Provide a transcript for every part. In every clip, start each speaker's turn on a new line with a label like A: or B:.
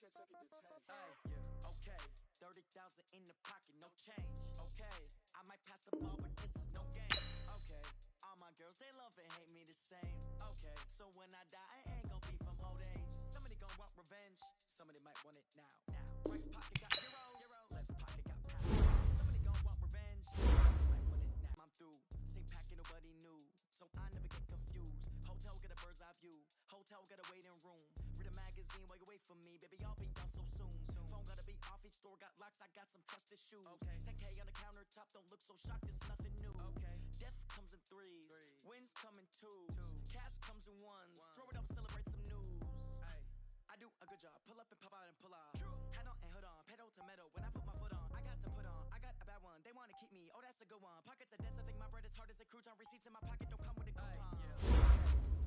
A: Okay, 30,000 in the pocket, no change. Okay, I might pass the ball, but this is no game. Okay, all my girls, they love and hate me the same. Okay, so when I die, I ain't gonna be from old age. Somebody gonna want revenge, somebody might want it now. Right pocket got zeros, left pocket got pounds. Somebody gonna want revenge, somebody might want it now. I'm through, same packet nobody knew, so I never get confused. Hotel get a bird's eye view, hotel get a waiting room. Read a magazine while you wait for me, baby, I'll be done so soon. Phone gotta be off, each store got locks, I got some trusted shoes. Okay, 10K on the countertop, don't look so shocked, it's nothing new. Okay, death comes in threes, wins come in twos, cash comes in ones. Throw it up, celebrate some news. I do a good job, pull up and pop out and pull out. Hat on and hood on, pedal to metal. When I put my foot on, I got to put on. I got a bad one, they wanna keep me. Oh, that's a good one. Pockets are dense, I think my bread is hard as a crouton. Receipts in my pocket don't come with a coupon.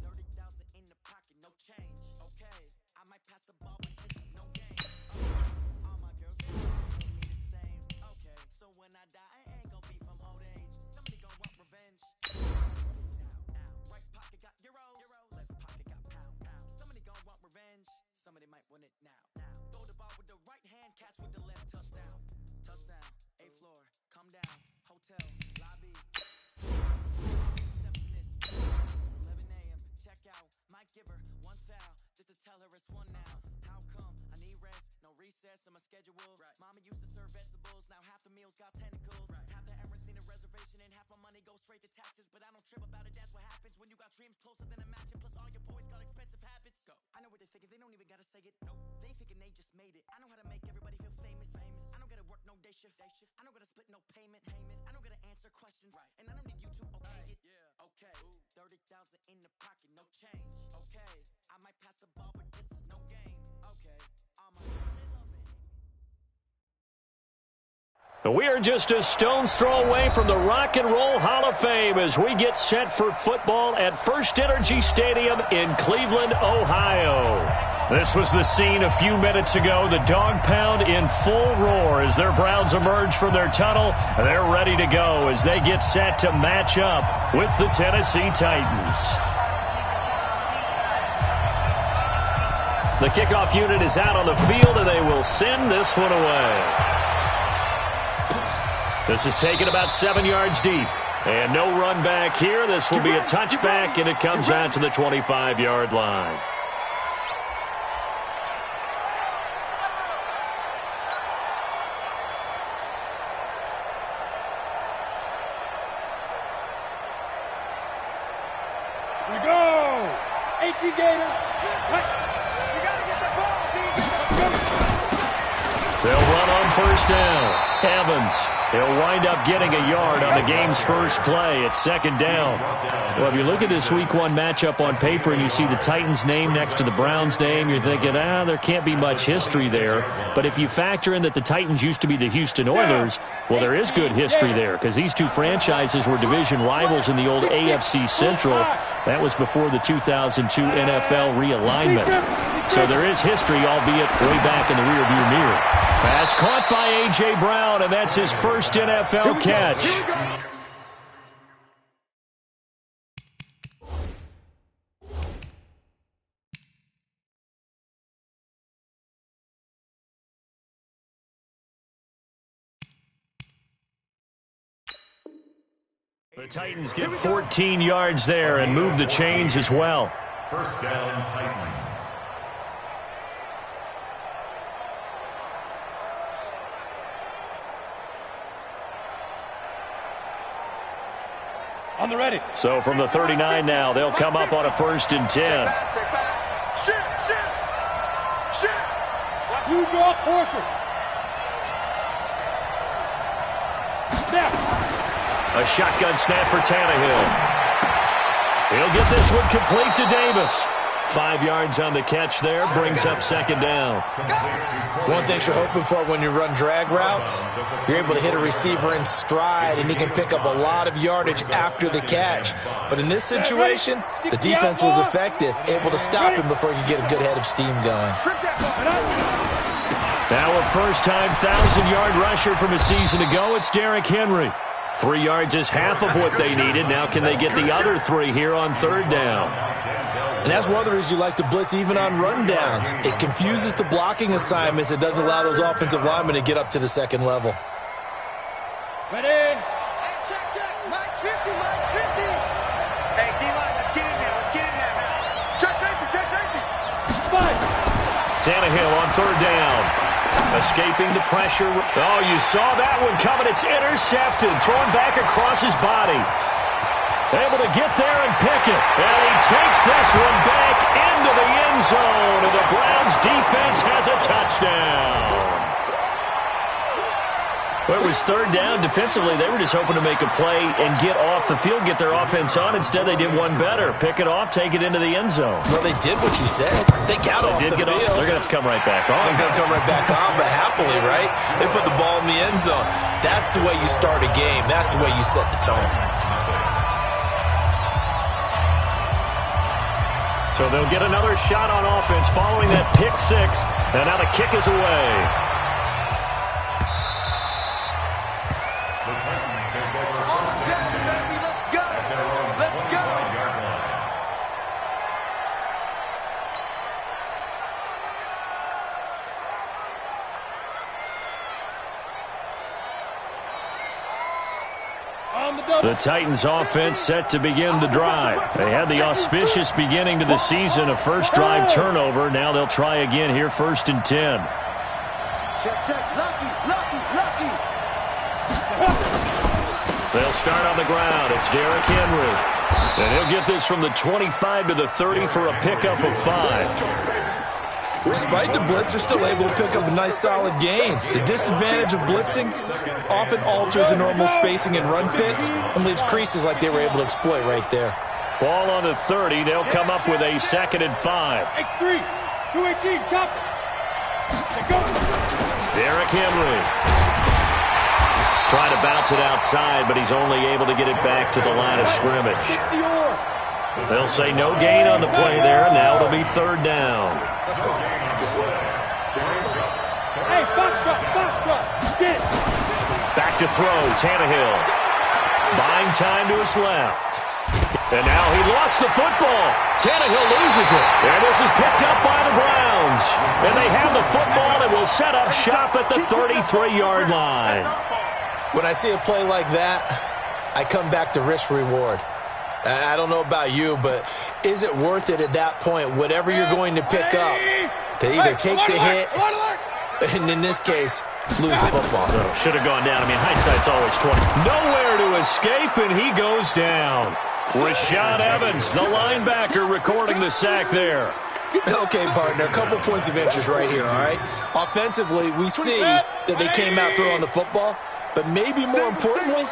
A: 30,000 in the pocket, no change. Okay, I might pass the ball, but this is no game. Okay, all my girls, they hate me the same. Okay, so when I die, I ain't gonna be from old age. Somebody gonna want revenge. Now, right pocket got euros, left pocket got pounds. Somebody gonna want revenge, somebody might want it now. Throw the ball with the right hand, catch with the left, touchdown. Touchdown, 8th floor, come down, hotel, lobby. 11 a.m., check out, might give her one foul, just to tell her it's one now. How come? I need rest, no recess on my schedule. Mama used to serve vegetables, now half the meals got tentacles. Half the errands need a reservation and half my money goes straight to taxes. But I don't trip about it, that's what happens when you got dreams closer than a match. Plus all your boys got expensive habits. Go. I know what they're thinking, they don't even gotta say it. Nope. They thinking they just made it. I know how to make everybody feel famous. I don't gotta work no day shift. I don't gotta split no payment. I don't gotta answer questions. And I don't need you to okay it. Okay, 30,000 in the pocket, no change. Okay, I might pass the ball, but this is no game. Okay, all my girls, they love it.
B: We are just a stone's throw away from the Rock and Roll Hall of Fame as we get set for football at First Energy Stadium in Cleveland, Ohio. This was the scene a few minutes ago. The dog pound in full roar as their Browns emerge from their tunnel. They're ready to go as they get set to match up with the Tennessee Titans. The kickoff unit is out on the field, and they will send this one away. This is taken about 7 yards deep. And no run back here. This will be a touchback, and it comes out to the 25-yard line.
C: Here we go! HE Gator! You gotta get the ball, D!
B: They'll run on first down. Evans. He'll wind up getting a yard on the game's first play at second down. Well, if you look at this Week 1 matchup on paper and you see the Titans' name next to the Browns' name, you're thinking, there can't be much history there. But if you factor in that the Titans used to be the Houston Oilers, well, there is good history there because these two franchises were division rivals in the old AFC Central. That was before the 2002 NFL realignment. So there is history, albeit way back in the rearview mirror. Pass caught by A.J. Brown, and that's his first NFL catch. The Titans get 14 yards there and move the chains as well.
D: First down, Titans.
C: On the ready.
B: So from the 39 now, they'll come up on a 1st and 10.
C: You draw Corcoran. Snap.
B: A shotgun snap for Tannehill. He'll get this one complete to Davis. 5 yards on the catch there, brings up second down.
E: One thing you're hoping for when you run drag routes, you're able to hit a receiver in stride, and he can pick up a lot of yardage after the catch. But in this situation, the defense was effective, able to stop him before he could get a good head of steam going.
B: Now a first-time 1,000-yard rusher from a season ago, it's Derrick Henry. 3 yards is half of what they needed. Now can they get the other 3 here on third down?
E: And that's one of the reasons you like to blitz even on rundowns. It confuses the blocking assignments. It doesn't allow those offensive linemen to get up to the second level.
C: Ready?
F: Hey, check. Mike 50, Mike 50.
C: Hey, D-line, let's get in there. Let's get in there now.
F: Check safety.
C: Five.
B: Tannehill on third down. Escaping the pressure. Oh, you saw that one coming. It's intercepted. Thrown back across his body. Able to get there and pick it. And he takes this one back into the end zone. And the Browns defense has a touchdown. Well, it was third down. Defensively, they were just hoping to make a play and get off the field, get their offense on. Instead, they did one better. Pick it off, take it into the end zone.
E: Well, they did what you said. They got off the field.
B: They're going to have to come right back on.
E: They're going to come right back on, but happily, right? They put the ball in the end zone. That's the way you start a game. That's the way you set the tone.
B: So they'll get another shot on offense following that pick six. And now the kick is away. The Titans offense set to begin the drive. They had the auspicious beginning to the season, a first drive turnover. Now they'll try again here, 1st and 10.
F: Check. Lucky.
B: They'll start on the ground. It's Derrick Henry. And he'll get this from the 25 to the 30 for a pickup of 5.
E: Despite the blitz, they're still able to pick up a nice, solid gain. The disadvantage of blitzing often alters the normal spacing and run fits and leaves creases like they were able to exploit right there.
B: Ball on the 30. They'll come up with a 2nd and 5.
C: X3, 218, chop it. Go.
B: Derrick Henry. Trying to bounce it outside, but he's only able to get it back to the line of scrimmage. They'll say no gain on the play there. Now it'll be 3rd down.
C: Hey, foxtrot. Get it.
B: Back to throw. Tannehill. Buying time to his left. And now he lost the football. Tannehill loses it. And this is picked up by the Browns. And they have the football and will set up shop at the 33-yard line.
E: When I see a play like that, I come back to risk-reward. I don't know about you, but is it worth it at that point, whatever you're going to pick up, to either take the hit, and in this case, lose the football?
B: Should have gone down. I mean, hindsight's always 20. Nowhere to escape, and he goes down. Rashaan Evans, the linebacker, recording the sack there.
E: Okay, partner, a couple points of interest right here, all right? Offensively, we see that they came out throwing the football, but maybe more importantly,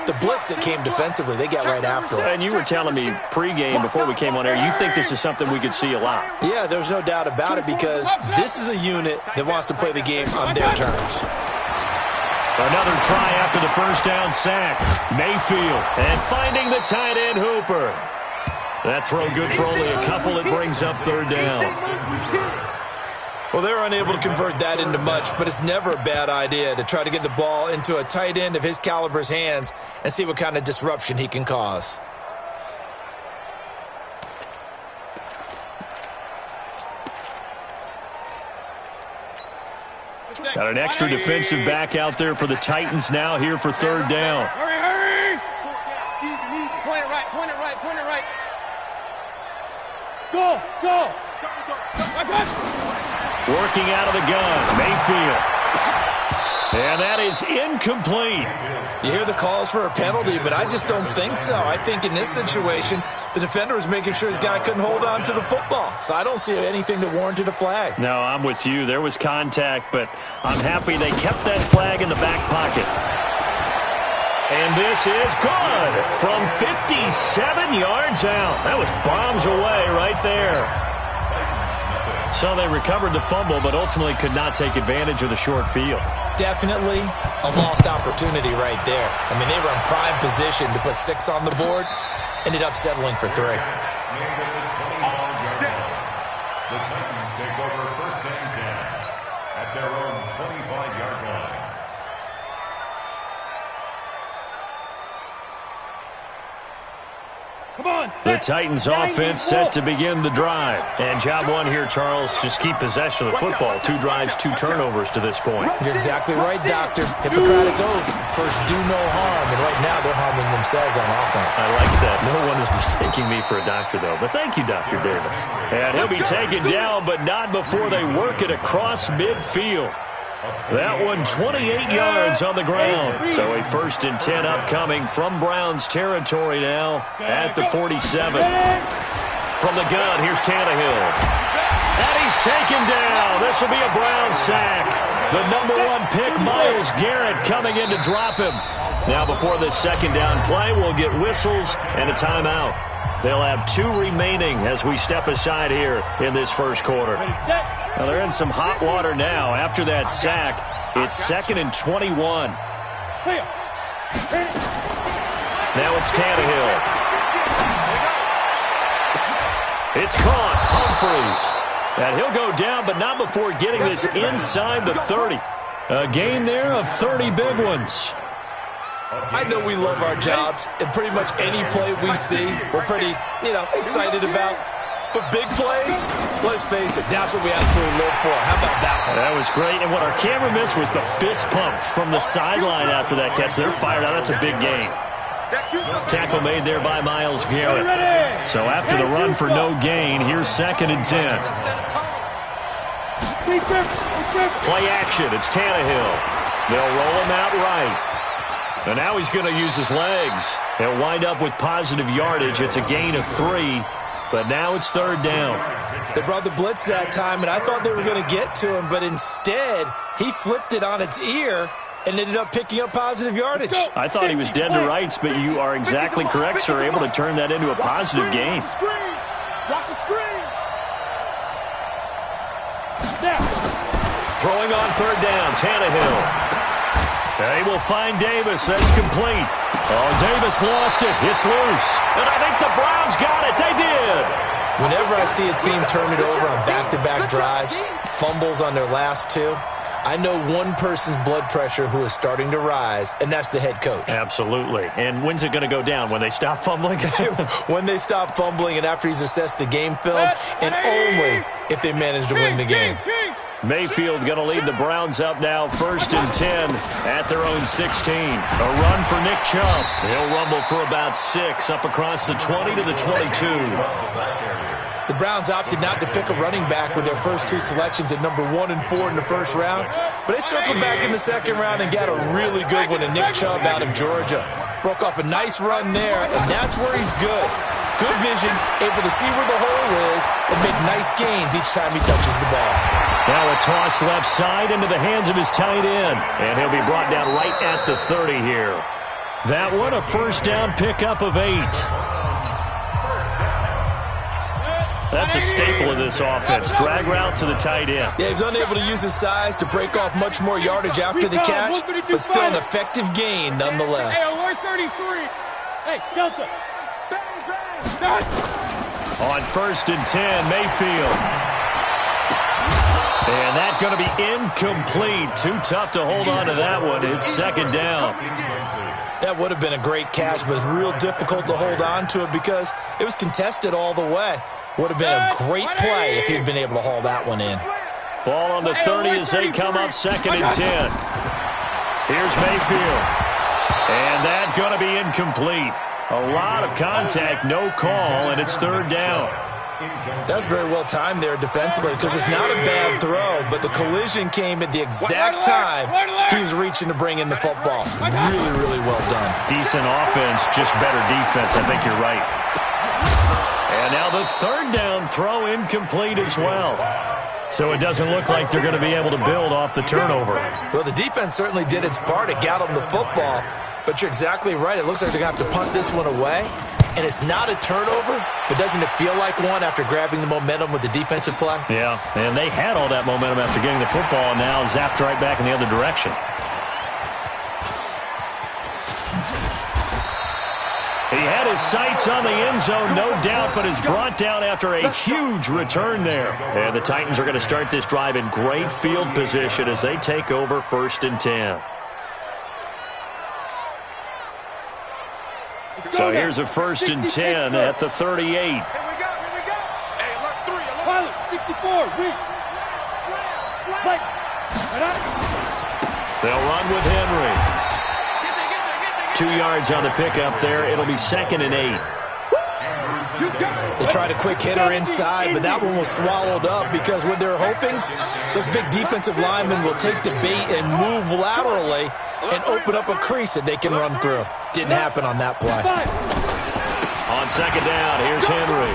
E: the blitz that came defensively, they got right after it.
B: And you were telling me pregame before we came on air, you think this is something we could see a lot?
E: Yeah, there's no doubt about it because this is a unit that wants to play the game on their terms.
B: Another try after the first down sack. Mayfield, and finding the tight end Hooper. That throw good for only a couple. It brings up 3rd down.
E: Well, they're unable to convert that into much, but it's never a bad idea to try to get the ball into a tight end of his caliber's hands and see what kind of disruption he can cause.
B: Got an extra defensive back out there for the Titans now here for 3rd down.
C: Hurry. Point it right. Go.
B: Working out of the gun, Mayfield. And that is incomplete.
E: You hear the calls for a penalty, but I just don't think so. I think in this situation, the defender was making sure his guy couldn't hold on to the football. So I don't see anything that warranted a flag.
B: No, I'm with you. There was contact, but I'm happy they kept that flag in the back pocket. And this is good from 57 yards out. That was bombs away right there. So they recovered the fumble, but ultimately could not take advantage of the short field.
E: Definitely a lost opportunity right there. I mean, they were in prime position to put 6 on the board. Ended up settling for 3.
D: The Titans take over 1st and 10 at their own 25-yard line.
C: Come on,
B: The Titans offense set to begin the drive. And job one here, Charles, just keep possession of the football. 2 drives, 2 turnovers to this point.
E: You're exactly right, Doctor. Hippocratic oath. First, do no harm. And right now, they're harming themselves on offense.
B: I like that. No one is mistaking me for a doctor, though. But thank you, Dr. Davis. And he'll be taken down, but not before they work it across midfield. That one 28 yards on the ground. So a 1st and 10 upcoming from Browns territory now at the 47. From the gun, here's Tannehill. And he's taken down. This will be a Brown sack. The number 1 pick, Myles Garrett, coming in to drop him. Now before this 2nd down play, we'll get whistles and a timeout. They'll have 2 remaining as we step aside here in this 1st quarter. Now they're in some hot water now. After that sack, it's 2nd and 21. Now it's Tannehill. It's caught. Humphreys. And he'll go down, but not before getting this inside the 30. A gain there of 30 big ones.
E: I know we love our jobs, and pretty much any play we see, we're pretty, excited about. But big plays, let's face it, that's what we absolutely live for. How about that one?
B: That was great, and what our camera missed was the fist pump from the sideline after that catch. They're fired out. That's a big gain. Tackle made there by Myles Garrett. So after the run for no gain, here's 2nd and 10. Play action. It's Tannehill. They'll roll him out right. And now he's going to use his legs. He'll wind up with positive yardage. It's a gain of 3, but now it's 3rd down.
E: They brought the blitz that time, and I thought they were going to get to him, but instead, he flipped it on its ear and ended up picking up positive yardage.
B: I thought he was dead to rights, but you are exactly correct, sir. Able to turn that into a positive gain.
C: Watch the screen.
B: Throwing on 3rd down, Tannehill. They will find Davis. That's complete. Oh, Davis lost it. It's loose. And I think the Browns got it. They did.
E: Whenever I see a team turn it over on back-to-back drives, fumbles on their last 2, I know one person's blood pressure who is starting to rise, and that's the head coach.
B: Absolutely. And when's it going to go down? When they stop fumbling?
E: When they stop fumbling and after he's assessed the game film, and only if they manage to win the game.
B: Mayfield going to lead the Browns up now, 1st and 10 at their own 16. A run for Nick Chubb. He'll rumble for about 6 up across the 20 to the 22.
E: The Browns opted not to pick a running back with their first 2 selections at number 1 and 4 in the 1st round, but they circled back in the 2nd round and got a really good one in Nick Chubb out of Georgia. Broke off a nice run there, and that's where he's good. Good vision, able to see where the hole is, and make nice gains each time he touches the ball.
B: Now a toss left side into the hands of his tight end, and he'll be brought down right at the 30 here. That one, a 1st down pickup of 8. That's a staple of this offense. Drag route to the tight end.
E: Yeah, he was unable to use his size to break off much more yardage after the catch, but still an effective gain nonetheless.
C: Hey, 33. Hey, Delta.
B: On 1st and 10, Mayfield. And that's going to be incomplete. Too tough to hold on to that one. It's 2nd down.
E: That would have been a great catch, but it's real difficult to hold on to it because it was contested all the way. Would have been a great play if he'd been able to haul that one in.
B: Ball on the 30 as they come up 2nd and 10. Here's Mayfield. And that's going to be incomplete. A lot of contact, no call, and it's 3rd down.
E: That's very well timed there defensively because it's not a bad throw, but the collision came at the exact time he was reaching to bring in the football. Really, really well done.
B: Decent offense, just better defense. I think you're right. And now the 3rd down throw incomplete as well. So it doesn't look like they're going to be able to build off the turnover.
E: Well, the defense certainly did its part. It got them the football. But you're exactly right. It looks like they're going to have to punt this one away. And it's not a turnover, but doesn't it feel like one after grabbing the momentum with the defensive play?
B: Yeah, and they had all that momentum after getting the football, and now zapped right back in the other direction. He had his sights on the end zone, no doubt, but is brought down after a huge return there. And the Titans are going to start this drive in great field position as they take over 1st and 10. So So here's a 1st and 10 at the 38.
F: Here we go. Hey, look, 3.
C: Pilot, 64, reach. Slam.
B: They'll run with Henry. 2 yards on the pickup there. It'll be 2nd and 8.
E: They tried a quick hitter inside, but that one was swallowed up because what they're hoping, those big defensive linemen will take the bait and move laterally and open up a crease that they can run through. Didn't happen on that play.
B: On 2nd down, here's Henry.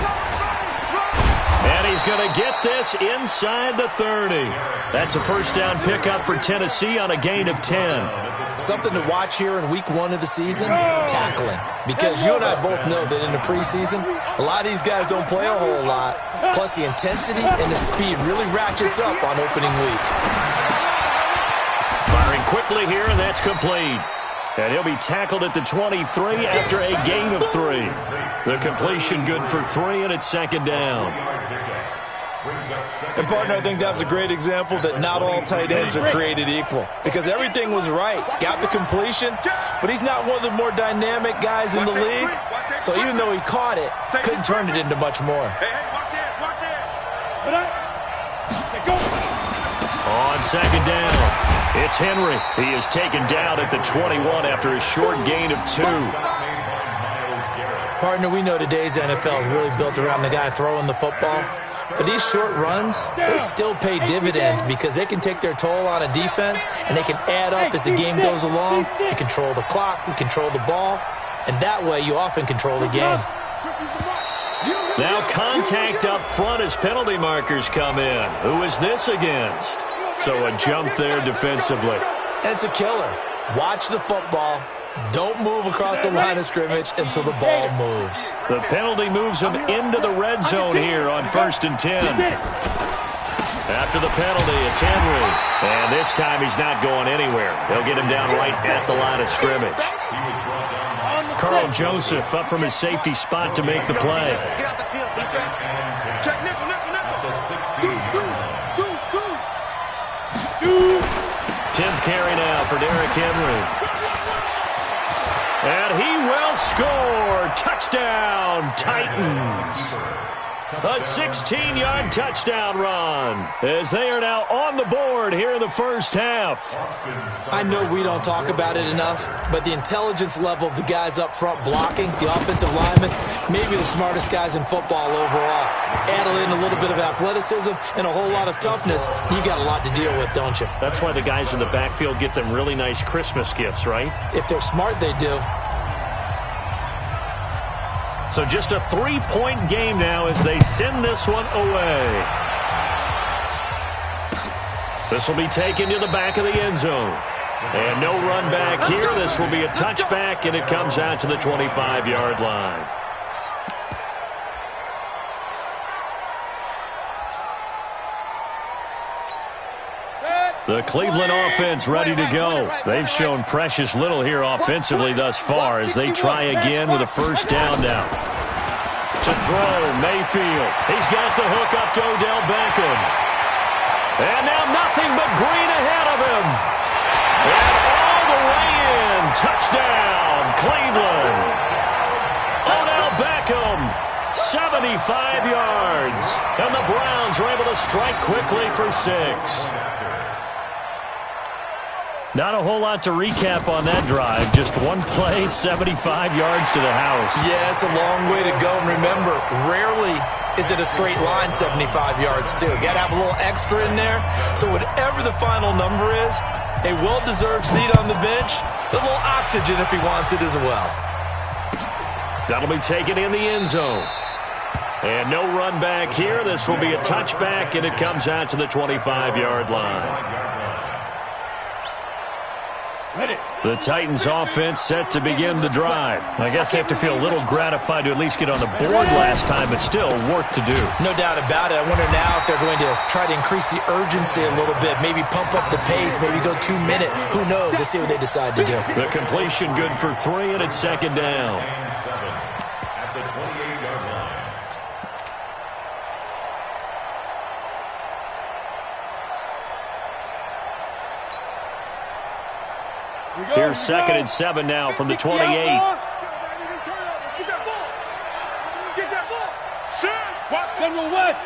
B: And he's going to get this inside the 30. That's a 1st down pickup for Tennessee on a gain of 10.
E: Something to watch here in week 1 of the season, tackling. Because you and I both know that in the preseason, a lot of these guys don't play a whole lot. Plus the intensity and the speed really ratchets up on opening week.
B: Firing quickly here, and that's complete. And he'll be tackled at the 23 after a gain of 3. The completion good for 3, and it's 2nd down.
E: And, partner, I think that was a great example that not all tight ends are created equal. Because everything was right. Got the completion, but he's not one of the more dynamic guys in the league. So even though he caught it, couldn't turn it into much more.
B: On 2nd down, it's Henry. He is taken down at the 21 after a short gain of 2.
E: Partner, we know today's NFL is really built around the guy throwing the football. But these short runs, they still pay dividends because they can take their toll on a defense and they can add up as the game goes along. You control the clock, you control the ball, and that way you often control the game.
B: Now contact up front as penalty markers come in. Who is this against? So a jump there defensively.
E: And it's a killer. Watch the football. Don't move across the line of scrimmage until the ball moves.
B: The penalty moves him into the red zone here on 1st and 10. After the penalty, it's Henry. And this time he's not going anywhere. They'll get him down right at the line of scrimmage. Carl Joseph up from his safety spot to make the play.
F: Get out the field, defense. Check nickel.
B: 10th carry now for Derrick Henry. And he will score. Touchdown, Titans. A 16-yard touchdown run as they are now on the board here in the 1st half.
E: I know we don't talk about it enough, but the intelligence level of the guys up front blocking, the offensive linemen, maybe the smartest guys in football overall. Add in a little bit of athleticism and a whole lot of toughness, you got a lot to deal with, don't you?
B: That's why the guys in the backfield get them really nice Christmas gifts, right?
E: If they're smart, they do.
B: So just a 3-point game now as they send this one away. This will be taken to the back of the end zone. And no run back here. This will be a touchback, and it comes out to the 25-yard line. The Cleveland offense ready to go. They've shown precious little here offensively thus far as they try again with a 1st down now. To throw, Mayfield. He's got the hook up to Odell Beckham. And now nothing but green ahead of him. And all the way in. Touchdown, Cleveland. Odell Beckham, 75 yards. And the Browns are able to strike quickly for 6. Not a whole lot to recap on that drive. Just one play, 75 yards to the house.
E: Yeah, it's a long way to go. And remember, rarely is it a straight line 75 yards, too. Got to have a little extra in there. So whatever the final number is, a well-deserved seat on the bench, a little oxygen if he wants it as well.
B: That'll be taken in the end zone. And no run back here. This will be a touchback, and it comes out to the 25-yard line. The Titans offense set to begin the drive. I guess they have to feel a little gratified to at least get on the board last time, but still work to do.
E: No doubt about it. I wonder now if they're going to try to increase the urgency a little bit, maybe pump up the pace, maybe go 2 minute. Who knows? Let's see what they decide to do.
B: The completion good for 3, and it's 2nd down.
D: At the 28-yard line.
B: Here's 2nd and 7 now from the 28.
C: go West.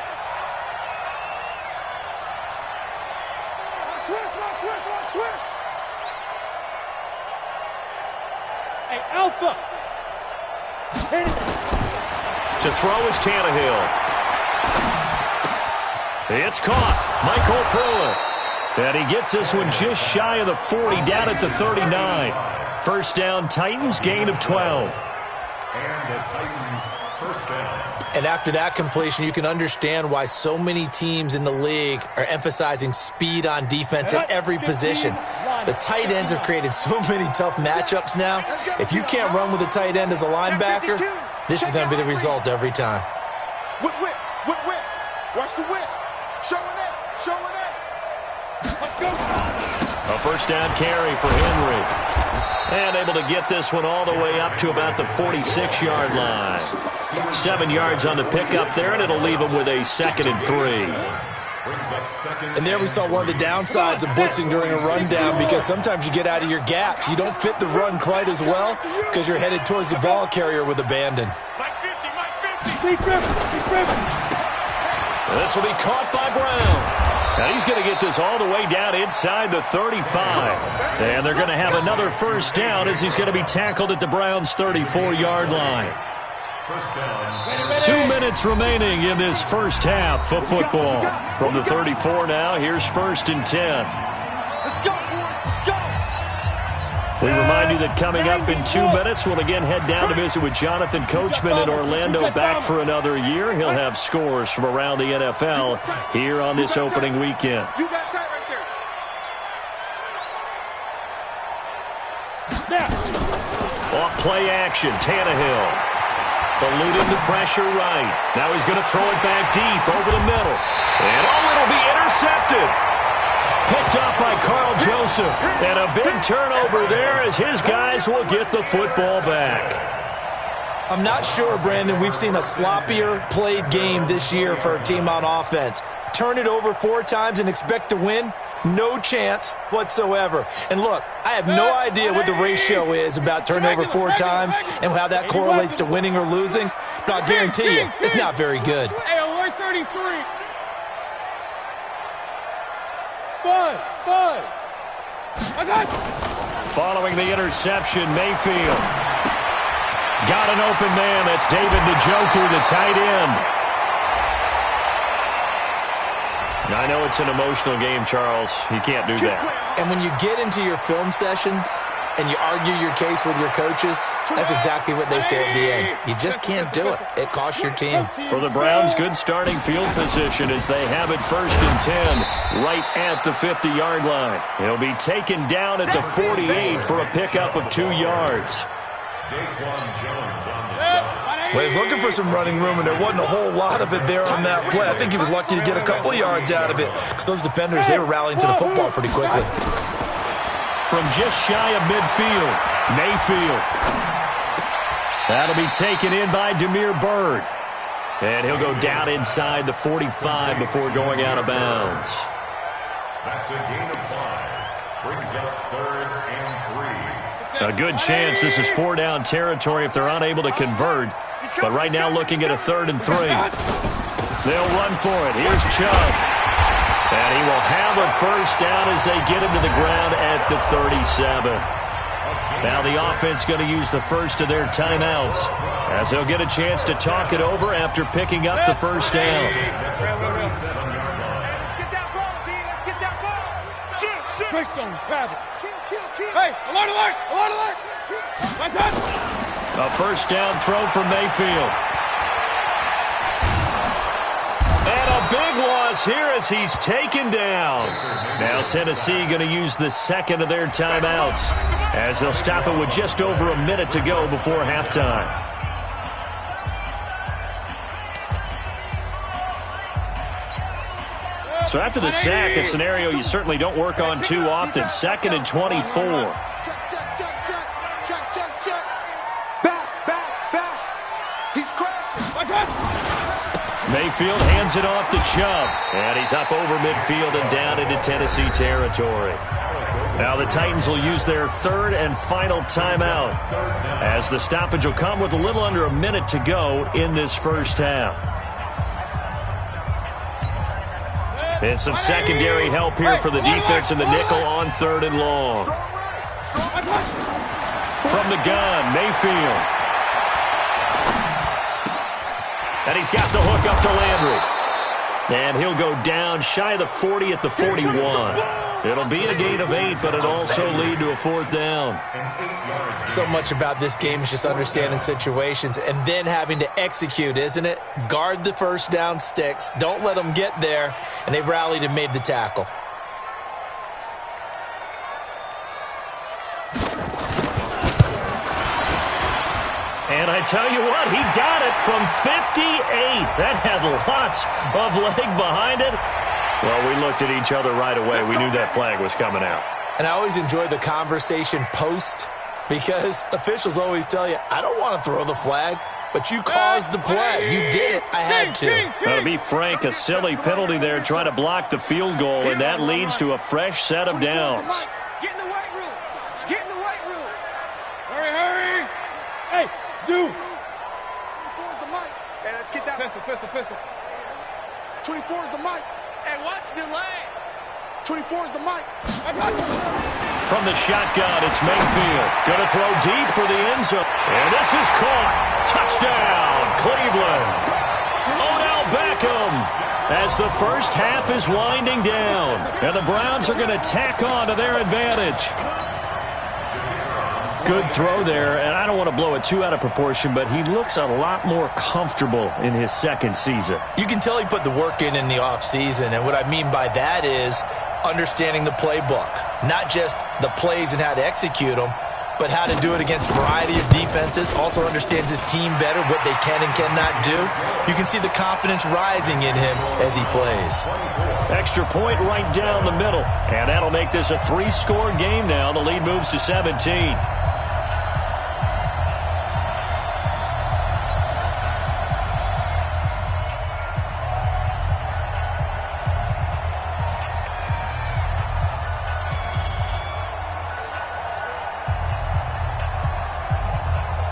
C: Switch. Hey, Alpha.
B: To throw is Tannehill. It's caught. Michael Perla. And he gets this one just shy of the 40, down at the 39. First down, Titans, gain of 12.
D: And the Titans first down.
E: And after that completion, you can understand why so many teams in the league are emphasizing speed on defense at every position. The tight ends have created so many tough matchups now. If you can't run with a tight end as a linebacker, this is going to be the result every time.
F: Whip. Watch the whip. Showing it. Let's go.
B: A first down carry for Henry. And able to get this one all the way up to about the 46-yard line. 7 yards on the pickup there, and it'll leave him with a 2nd and 3.
E: And there we saw one of the downsides of blitzing during a rundown, because sometimes you get out of your gaps. You don't fit the run quite as well because you're headed towards the ball carrier with abandon.
B: This will be caught by Brown. And he's going to get this all the way down inside the 35. And they're going to have another first down as he's going to be tackled at the Browns' 34-yard line. 2 minutes remaining in this first half of football. From the 34 now, here's 1st and 10. We remind you that coming up in 2 minutes, we'll again head down to visit with Jonathan Coachman in Orlando, back for another year. He'll have scores from around the NFL here on this opening weekend.
F: You got tight right there.
B: Off play action, Tannehill. Eluding the pressure right. Now he's going to throw it back deep over the middle. And it'll be intercepted. Picked up by Carl Joseph. And a big turnover there as his guys will get the football back.
E: I'm not sure, Brandon, we've seen a sloppier played game this year for a team on offense. Turn it over 4 times and expect to win? No chance whatsoever. And look, I have no idea what the ratio is about turnover 4 times and how that correlates to winning or losing, but I'll guarantee you, it's not very good.
C: Hey, alert 33. Buzz. I got you.
B: Following the interception, Mayfield got an open man. That's David Njoku, the tight end. I know it's an emotional game, Charles. You can't do that.
E: And when you get into your film sessions and you argue your case with your coaches, that's exactly what they say at the end. You just can't do it. It costs your team.
B: For the Browns, good starting field position as they have it 1st and 10 right at the 50-yard line. He'll be taken down at the 48 for a pickup of 2 yards.
E: Well, he was looking for some running room, and there wasn't a whole lot of it there on that play. I think he was lucky to get a couple of yards out of it because those defenders, they were rallying to the football pretty quickly.
B: From just shy of midfield, Mayfield. That'll be taken in by Damiere Byrd. And he'll go down inside the 45 before going out of bounds.
D: That's a gain of 5. Brings up 3rd and 3.
B: A good chance this is 4-down territory if they're unable to convert. But right now looking at a 3rd and 3. They'll run for it. Here's Chubb. And he will have a first down as they get him to the ground at the 37. Now the offense going to use the first of their timeouts as they'll get a chance to talk it over after picking up the first down.
C: Greystone, travel. Hey, alert! Like that.
B: A first down throw for Mayfield. And a big loss here as he's taken down. Now Tennessee going to use the 2nd of their timeouts as they'll stop it with just over a minute to go before halftime. So after the sack, a scenario you certainly don't work on too often. 2nd and 24. Mayfield hands it off to Chubb. And he's up over midfield and down into Tennessee territory. Now the Titans will use their 3rd and final timeout as the stoppage will come with a little under a minute to go in this first half. And some secondary help here for the defense in the nickel on 3rd and long. From the gun, Mayfield. And he's got the hook up to Landry. And he'll go down shy of the 40 at the 41. It'll be a gain of 8, but it'll also lead to a 4th down.
E: So much about this game is just understanding situations and then having to execute, isn't it? Guard the first down sticks. Don't let them get there. And they rallied and made the tackle.
B: And I tell you what, he got it from 58. That had lots of leg behind it. Well, we looked at each other right away. We knew that flag was coming out.
E: And I always enjoy the conversation post because officials always tell you, I don't want to throw the flag, but you caused the play. You did it. I had to.
B: Now, to be frank, a silly penalty there trying to block the field goal, and that leads to a fresh set of downs.
F: Get in the weight room. Get in the weight room.
C: Hurry. Hey, Zoo.
F: 24's the mic. Hey, let's get that.
C: Pistol.
F: 24's the mic.
C: Hey, watch the lane.
F: 24's the mic.
B: From the shotgun, it's Mayfield. Going to throw deep for the end zone. And this is caught. Touchdown, Cleveland. Odell Beckham. As the first half is winding down. And the Browns are going to tack on to their advantage. Good throw there, and I don't want to blow it too out of proportion, but he looks a lot more comfortable in his second season.
E: You can tell he put the work in the offseason, and what I mean by that is understanding the playbook. Not just the plays and how to execute them, but how to do it against a variety of defenses. Also understands his team better, what they can and cannot do. You can see the confidence rising in him as he plays.
B: Extra point right down the middle, and that'll make this a 3-score game now. The lead moves to 17.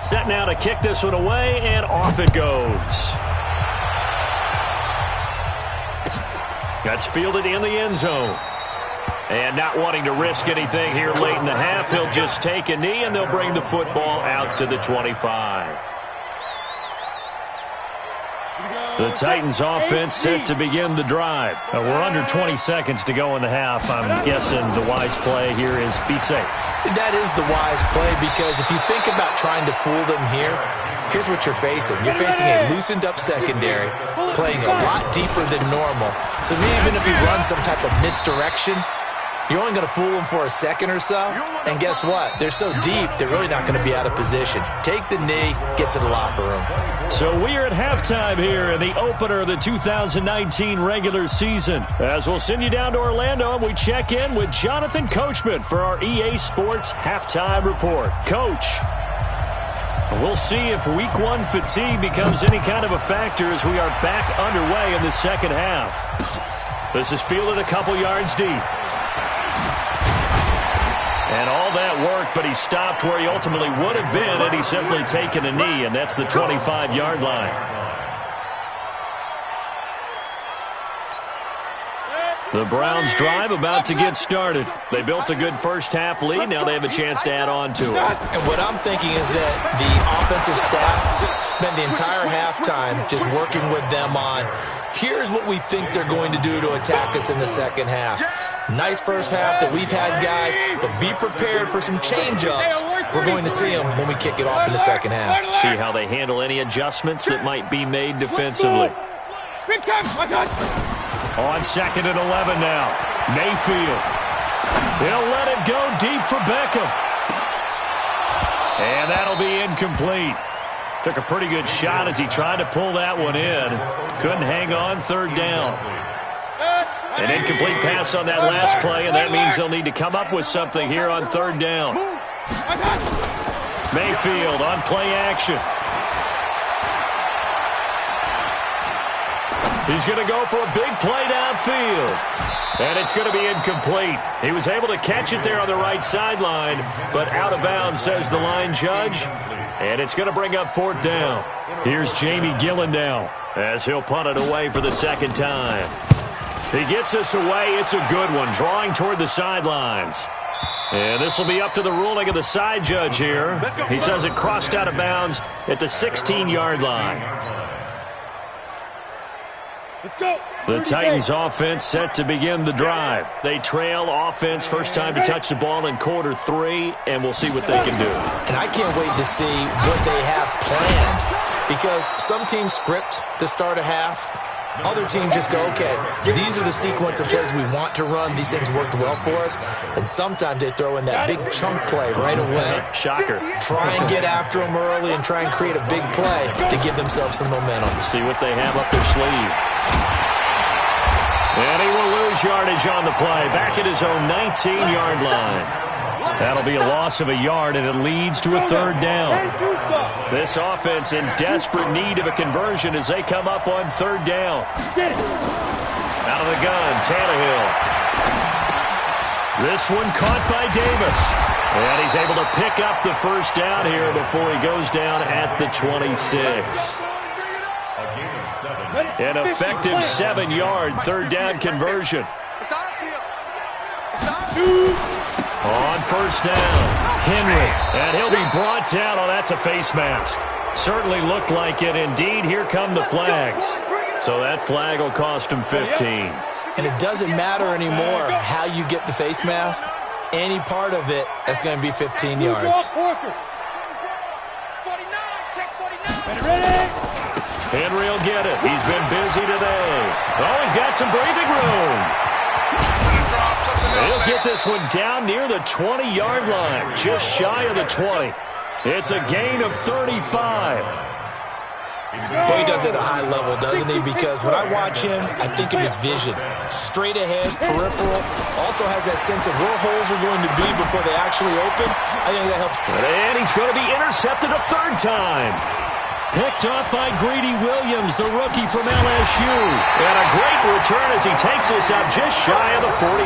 B: Set now to kick this one away, and off it goes. That's fielded in the end zone. And not wanting to risk anything here late in the half, he'll just take a knee, and they'll bring the football out to the 25. The Titans offense set to begin the drive. We're under 20 seconds to go in the half. I'm guessing the wise play here is be safe.
E: That is the wise play because if you think about trying to fool them here, here's what you're facing. You're facing a loosened up secondary, playing a lot deeper than normal. So even if you run some type of misdirection, you're only going to fool them for a second or so. And guess what? They're so deep, they're really not going to be out of position. Take the knee, get to the locker room.
B: So we are at halftime here in the opener of the 2019 regular season. As we'll send you down to Orlando, and we check in with Jonathan Coachman for our EA Sports Halftime Report. Coach, we'll see if Week 1 fatigue becomes any kind of a factor as we are back underway in the second half. This is fielded a couple yards deep. And all that worked, but he stopped where he ultimately would have been had he simply taken a knee, and that's the 25-yard line. The Browns drive about to get started. They built a good first-half lead. Now they have a chance to add on to it.
E: And what I'm thinking is that the offensive staff spent the entire halftime just working with them on, here's what we think they're going to do to attack us in the second half. Nice first half that we've had, guys, but be prepared for some change-ups. We're going to see them when we kick it off in the second half.
B: See how they handle any adjustments that might be made defensively. On 2nd and 11 now. Mayfield. He'll let it go deep for Beckham. And that'll be incomplete. Took a pretty good shot as he tried to pull that one in. Couldn't hang on, 3rd down. An incomplete pass on that last play, and that means they'll need to come up with something here on 3rd down. Mayfield on play action. He's going to go for a big play downfield. And it's going to be incomplete. He was able to catch it there on the right sideline, but out of bounds, says the line judge. And it's going to bring up 4th down. Here's Jamie Gillen now as he'll punt it away for the second time. He gets us away. It's a good one, drawing toward the sidelines. And this will be up to the ruling of the side judge here. He says it crossed out of bounds at the 16-yard line.
C: Let's go.
B: The Titans offense set to begin the drive. They trail offense, first time to touch the ball in quarter 3, and we'll see what they can do.
E: And I can't wait to see what they have planned, because some teams script to start a half. Other teams just go, okay, these are the sequence of plays we want to run. These things worked well for us. And sometimes they throw in that big chunk play right away.
B: Shocker.
E: Try and get after them early and try and create a big play to give themselves some momentum.
B: See what they have up their sleeve. And he will lose yardage on the play, back at his own 19-yard line. That'll be a loss of a yard, and it leads to a third down. This offense in desperate need of a conversion as they come up on third down. Out of the gun, Tannehill. This one caught by Davis. And he's able to pick up the first down here before he goes down at the 26. An effective 7-yard third down conversion. On first down, Henry, and he'll be brought down. Oh, that's a face mask. Certainly looked like it. Indeed, here come the flags. So that flag will cost him 15.
E: And it doesn't matter anymore how you get the face mask. Any part of it, that's going to be 15 yards.
B: Henry will get it. He's been busy today. Oh, he's got some breathing room. He'll get this one down near the 20-yard line, just shy of the 20. It's a gain of 35.
E: Boy, he does it at a high level, doesn't he? Because when I watch him, I think of his vision. Straight ahead, peripheral. Also has that sense of where holes are going to be before they actually open. I think that helps.
B: And he's going to be intercepted a third time. Picked up by Greedy Williams, the rookie from LSU. And a great return as he takes us up just shy of the 45.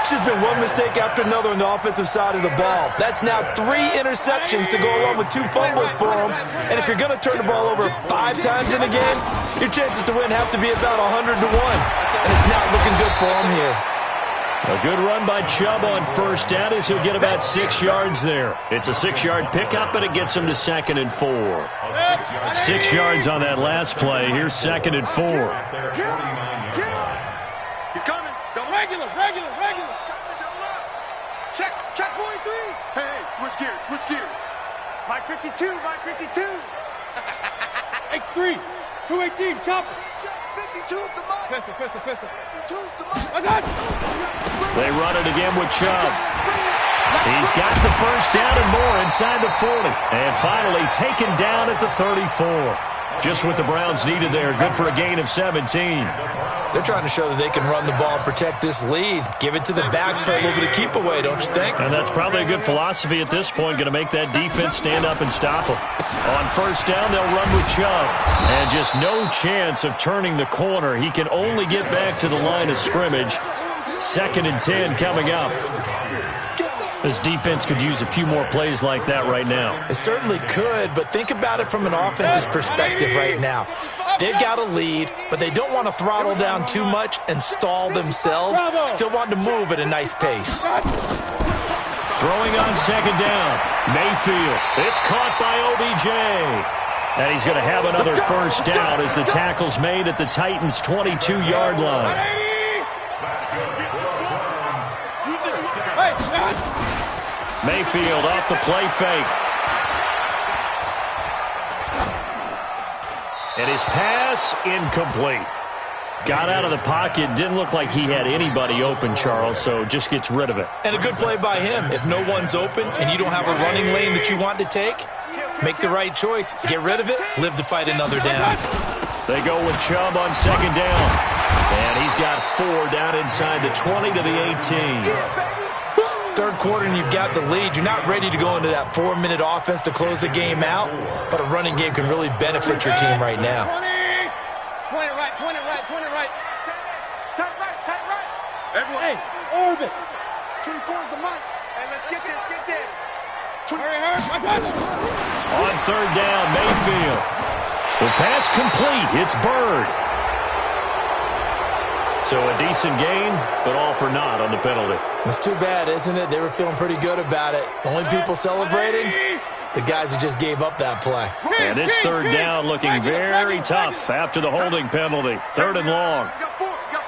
E: It's just been one mistake after another on the offensive side of the ball. That's now 3 interceptions to go along with 2 fumbles for him. And if you're going to turn the ball over 5 times in a game, your chances to win have to be about 100 to 1. And it's not looking good for him here.
B: A good run by Chubb on first down as he'll get about 6 yards there. It's a 6-yard pickup, and it gets him to 2nd and 4. 6 yards on that last play. Here's 2nd and 4.
F: He's coming.
C: Regular.
F: Check 43. Hey, switch gears.
C: Mike 52. X3. 218, chopper.
F: 52's the mark.
C: Pistol.
F: 52's the mark.
C: I got it.
B: They run it again with Chubb. He's got the first down and more inside the 40. And finally taken down at the 34. Just what the Browns needed there. Good for a gain of 17.
E: They're trying to show that they can run the ball and protect this lead. Give it to the backs, play a little bit of keep away, don't you think?
B: And that's probably a good philosophy at this point. Going to make that defense stand up and stop them. On first down, they'll run with Chubb. And just no chance of turning the corner. He can only get back to the line of scrimmage. 2nd and 10 coming up. This defense could use a few more plays like that right now.
E: It certainly could, but think about it from an offense's perspective right now. They've got a lead, but they don't want to throttle down too much and stall themselves. Still want to move at a nice pace.
B: Throwing on 2nd down. Mayfield. It's caught by OBJ. And he's going to have another first down as the tackle's made at the Titans' 22-yard line. Mayfield off the play fake. And his pass incomplete. Got out of the pocket. Didn't look like he had anybody open, Charles, so just gets rid of it.
E: And a good play by him. If no one's open and you don't have a running lane that you want to take, make the right choice. Get rid of it. Live to fight another down.
B: They go with Chubb on 2nd down. And he's got 4 down inside the 20 to the 18.
E: Third quarter and you've got the lead. You're not ready to go into that 4-minute offense to close the game out, but a running game can really benefit your team right now.
C: 20 right.
F: Tight right. Everyone.
C: Hey, orbit.
F: 24's the mark. Hey, let's get this.
C: Hurry.
B: On 3rd down, Mayfield. The pass complete. It's Bird. So a decent gain, but all for naught on the penalty.
E: It's too bad, isn't it? They were feeling pretty good about it. The only people celebrating, the guys who just gave up that play.
B: And this third down looking very tough after the holding penalty. Third and long.
F: Got four down.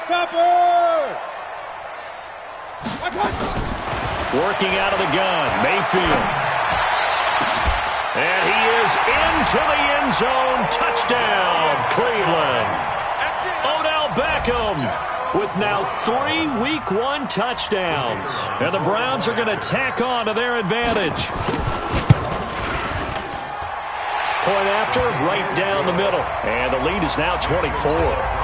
C: Chopper!
B: Working out of the gun, Mayfield. And he is into the end zone. Touchdown, Cleveland. Odell Beckham with now 3 Week 1 touchdowns. And the Browns are going to tack on to their advantage. Point after, right down the middle. And the lead is now 24.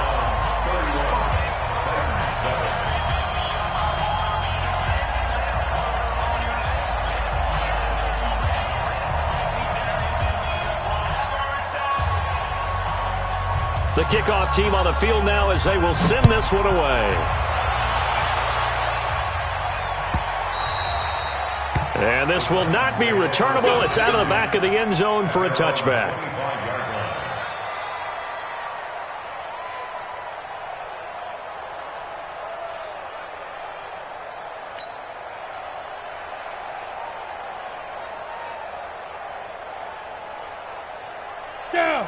B: The kickoff team on the field now as they will send this one away. And this will not be returnable. It's out of the back of the end zone for a touchback.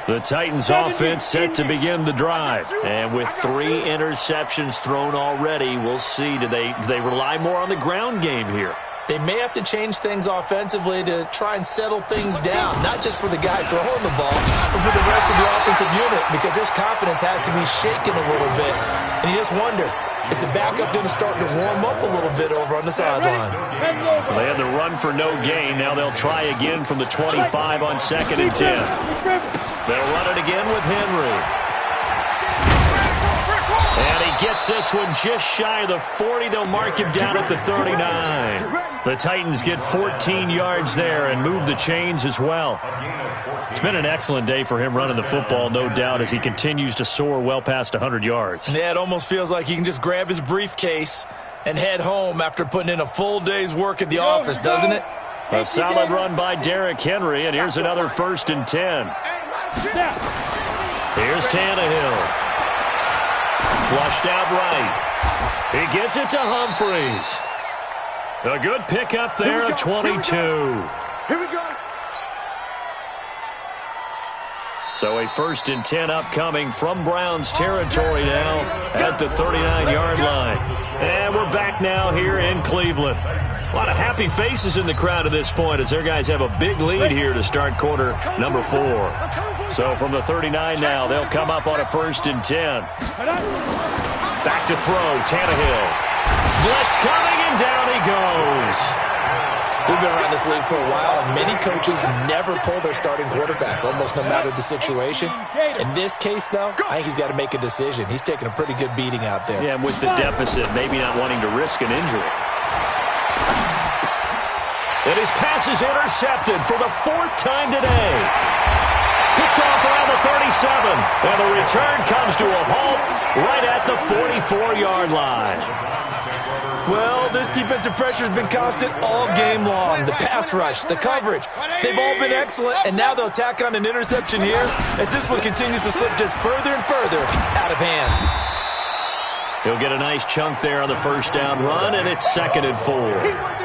B: The Titans offense set to begin the drive. And with 3 interceptions thrown already, we'll see. Do they rely more on the ground game here?
E: They may have to change things offensively to try and settle things down, not just for the guy throwing the ball, but for the rest of the offensive unit, because his confidence has to be shaken a little bit. And you just wonder, is the backup going to start to warm up a little bit over on the sideline?
B: Well, they had the run for no gain. Now they'll try again from the 25 on 2nd and 10. They'll run it again with Henry. And he gets this one just shy of the 40. They'll mark him down at the 39. The Titans get 14 yards there and move the chains as well. It's been an excellent day for him running the football, no doubt, as he continues to soar well past 100 yards.
E: Yeah, it almost feels like he can just grab his briefcase and head home after putting in a full day's work at the office, doesn't it?
B: A solid run by Derrick Henry, and here's another 1st and 10. Here's Tannehill. Flushed out right. He gets it to Humphries. A good pickup there at 22.
F: Here we go.
B: So a 1st and 10 upcoming from Browns territory now at the 39-yard line. And we're back now here in Cleveland. A lot of happy faces in the crowd at this point as their guys have a big lead here to start quarter number 4. So from the 39 now, they'll come up on a 1st and 10. Back to throw, Tannehill. Blitz coming, and down he goes.
E: We've been around this league for a while, and many coaches never pull their starting quarterback, almost no matter the situation. In this case, though, I think he's got to make a decision. He's taking a pretty good beating out there.
B: Yeah, with the deficit, maybe not wanting to risk an injury. And his pass is intercepted for the 4th time today. Picked off around the 37, and the return comes to a halt right at the 44-yard line.
E: Well, this defensive pressure has been constant all game long. The pass rush, the coverage, they've all been excellent, and now they'll tack on an interception here as this one continues to slip just further and further out of hand.
B: He'll get a nice chunk there on the 1st down run, and it's 2nd and 4.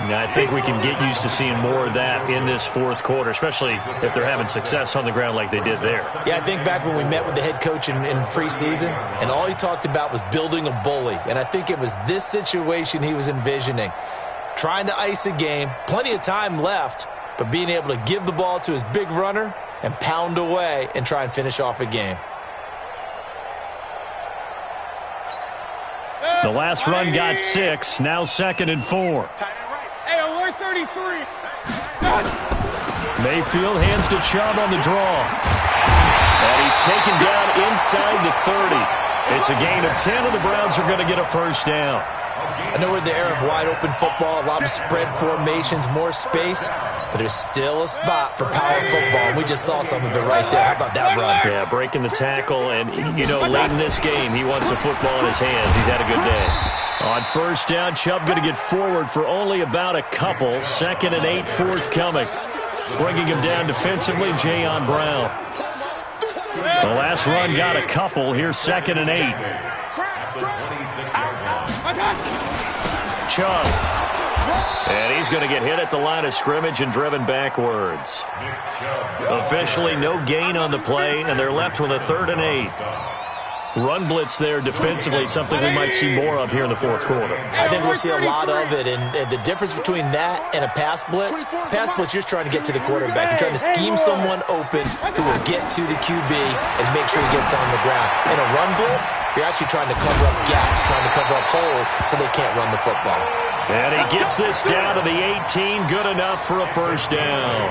B: Now, I think we can get used to seeing more of that in this 4th quarter, especially if they're having success on the ground like they did there.
E: Yeah, I think back when we met with the head coach in preseason, and all he talked about was building a bully. And I think it was this situation he was envisioning. Trying to ice a game, plenty of time left, but being able to give the ball to his big runner and pound away and try and finish off a game.
B: The last run got 6, now 2nd and 4.
C: Hey, 133.
B: Mayfield hands to Chubb on the draw. And he's taken down inside the 30. It's a gain of 10, and the Browns are going to get a 1st down.
E: I know we're in the era of wide-open football, a lot of spread formations, more space, but there's still a spot for power football, and we just saw some of it right there. How about that run?
B: Yeah, breaking the tackle, and, you know, late in this game, he wants the football in his hands. He's had a good day. On 1st down, Chubb going to get forward for only about a couple. 2nd and 8 forthcoming. Bringing him down defensively, Jayon Brown. The last run got a couple. Here's 2nd and 8. Chubb. And he's going to get hit at the line of scrimmage and driven backwards. Officially no gain on the play, and they're left with a 3rd and 8. Run blitz there defensively, something we might see more of here in the 4th quarter.
E: I think we'll see a lot of it, and the difference between that and a pass blitz, you're just trying to get to the quarterback. You're trying to scheme someone open who will get to the QB and make sure he gets on the ground. In a run blitz, you're actually trying to cover up gaps, trying to cover up holes so they can't run the football.
B: And he gets this down to the 18, good enough for a 1st down.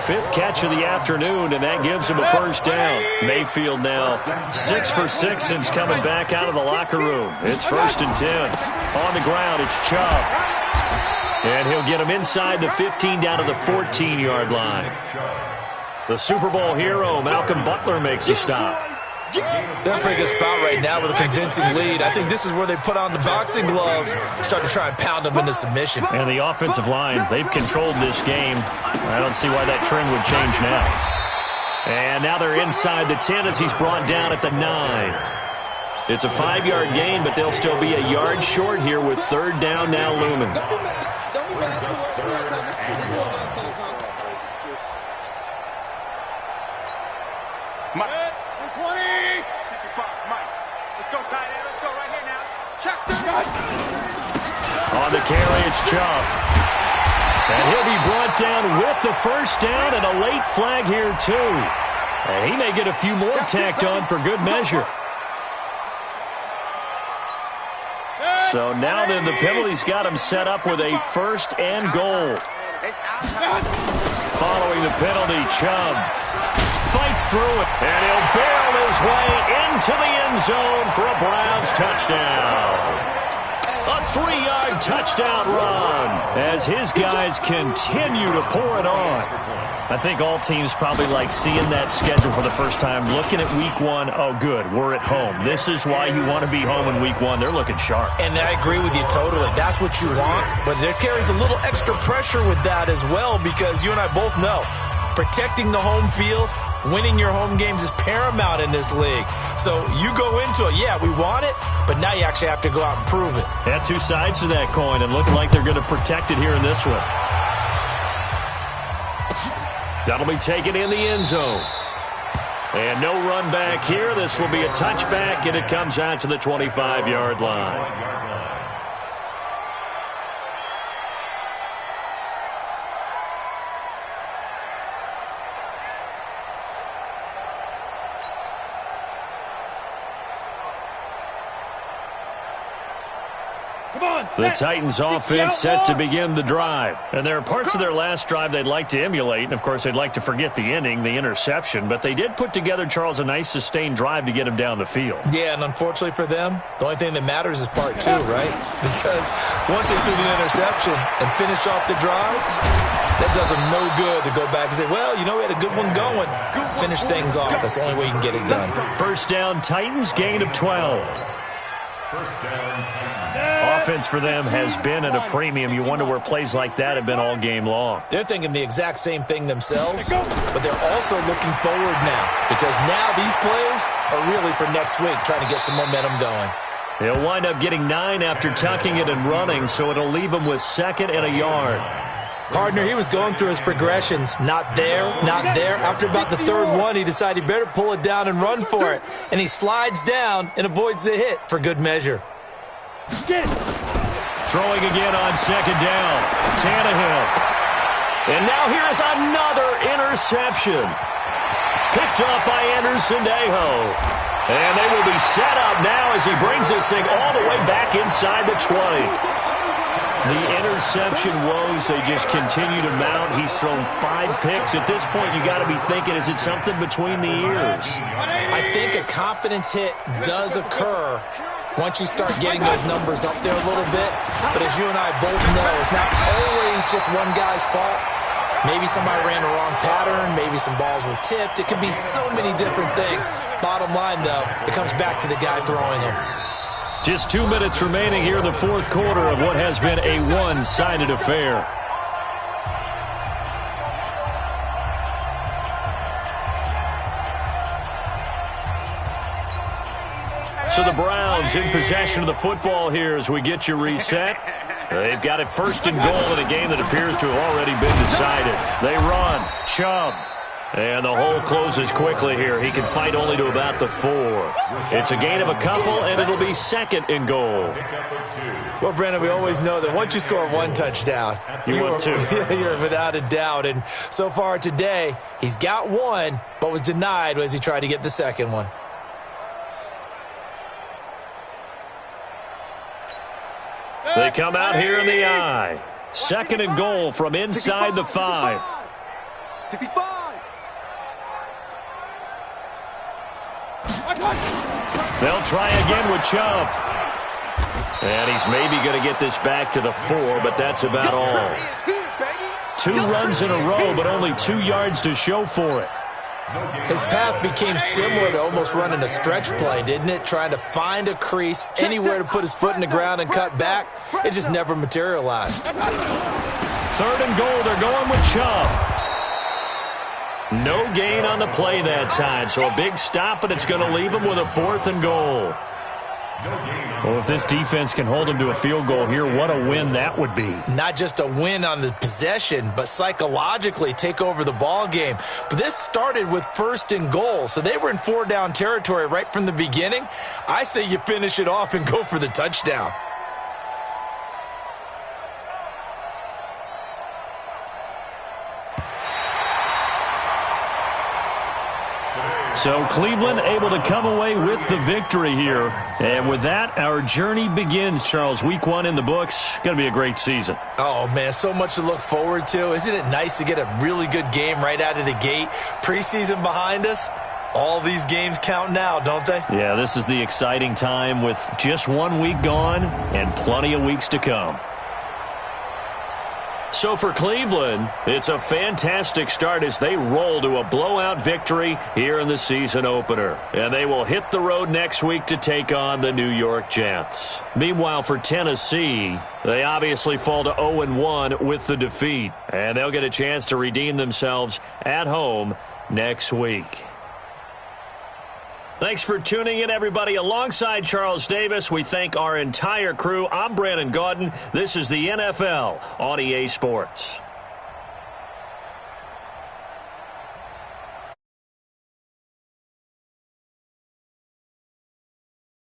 B: 5th catch of the afternoon, and that gives him a 1st down. Mayfield now 6 for 6 since coming back out of the locker room. It's 1st and 10. On the ground, it's Chubb. And he'll get him inside the 15 down to the 14-yard line. The Super Bowl hero, Malcolm Butler, makes a stop.
E: They're in a pretty good spot right now with a convincing lead. I think this is where they put on the boxing gloves, start to try and pound them into submission.
B: And the offensive line, they've controlled this game. I don't see why that trend would change now. And now they're inside the 10 as he's brought down at the 9. It's a 5-yard gain, but they'll still be a yard short here with 3rd down now looming. On the carry, it's Chubb. And he'll be brought down with the 1st down and a late flag here, too. And he may get a few more tacked on for good measure. So now then, the penalty's got him set up with a 1st and goal. Following the penalty, Chubb fights through it, and he'll barrel his way into the end zone for a Browns touchdown. A 3-yard touchdown run as his guys continue to pour it on. I think all teams probably like seeing that schedule for the first time, looking at week 1. Oh, good, we're at home. This is why you want to be home in week 1. They're looking sharp.
E: And I agree with you totally. That's what you want, but there carries a little extra pressure with that as well because you and I both know protecting the home field, winning your home games is paramount in this league. So you go into it, yeah, we want it, but now you actually have to go out and prove it.
B: Yeah, 2 sides to that coin, and looking like they're going to protect it here in this one. That'll be taken in the end zone. And no run back here. This will be a touchback, and it comes out to the 25-yard line. The Titans offense set to begin the drive. And there are parts of their last drive they'd like to emulate. And, of course, they'd like to forget the ending, the interception. But they did put together, Charles, a nice sustained drive to get him down the field.
E: Yeah, and unfortunately for them, the only thing that matters is part 2, right? Because once they threw the interception and finished off the drive, that does them no good to go back and say, well, you know, we had a good one going. Finish things off. That's the only way you can get it done.
B: 1st down, Titans, gain of 12.
D: 1st down, Titans.
B: Offense for them has been at a premium. You wonder where plays like that have been all game long.
E: They're thinking the exact same thing themselves, but they're also looking forward now because now these plays are really for next week, trying to get some momentum going.
B: He'll wind up getting 9 after tucking it and running, so it'll leave him with 2nd and a yard.
E: Partner, he was going through his progressions. Not there, not there. After about the 3rd one, he decided he better pull it down and run for it. And he slides down and avoids the hit for good measure.
B: Throwing again on 2nd down. Tannehill. And now here's another interception. Picked up by Anderson-Dejo. And they will be set up now as he brings this thing all the way back inside the 20. The interception woes, they just continue to mount. He's thrown 5 picks. At this point, you got to be thinking, is it something between the ears?
E: I think a confidence hit does occur once you start getting those numbers up there a little bit. But as you and I both know, it's not always just one guy's fault. Maybe somebody ran the wrong pattern. Maybe some balls were tipped. It could be so many different things. Bottom line, though, it comes back to the guy throwing them.
B: Just 2 minutes remaining here in the 4th quarter of what has been a one-sided affair. So the Browns in possession of the football here as we get you reset. They've got it first and goal in a game that appears to have already been decided. They run. Chubb. And the hole closes quickly here. He can fight only to about the 4. It's a gain of a couple, and it'll be second and goal.
E: Well, Brandon, we always know that once you score one touchdown,
B: you're
E: without a doubt. And so far today, he's got one, but was denied as he tried to get the second one.
B: They come out here in the eye. Second and goal from inside the 5.
F: 65.
B: They'll try again with Chubb. And he's maybe going to get this back to the 4, but that's about all. 2 runs in a row, but only 2 yards to show for it.
E: His path became similar to almost running a stretch play, didn't it? Trying to find a crease, anywhere to put his foot in the ground and cut back. It just never materialized.
B: 3rd and goal, they're going with Chubb. No gain on the play that time, so a big stop, and it's going to leave him with a 4th and goal. Well, if this defense can hold him to a field goal here, what a win that would be.
E: Not just a win on the possession, but psychologically take over the ball game. But this started with 1st and goal, so they were in 4-down territory right from the beginning. I say you finish it off and go for the touchdown.
B: So Cleveland able to come away with the victory here. And with that, our journey begins, Charles. Week 1 in the books. Going to be a great season.
E: Oh, man, so much to look forward to. Isn't it nice to get a really good game right out of the gate? Preseason behind us. All these games count now, don't they?
B: Yeah, this is the exciting time with just 1 week gone and plenty of weeks to come. So for Cleveland, it's a fantastic start as they roll to a blowout victory here in the season opener. And they will hit the road next week to take on the New York Jets. Meanwhile, for Tennessee, they obviously fall to 0-1 with the defeat. And they'll get a chance to redeem themselves at home next week. Thanks for tuning in, everybody. Alongside Charles Davis, we thank our entire crew. I'm Brandon Gaudin. This is the NFL on EA Sports.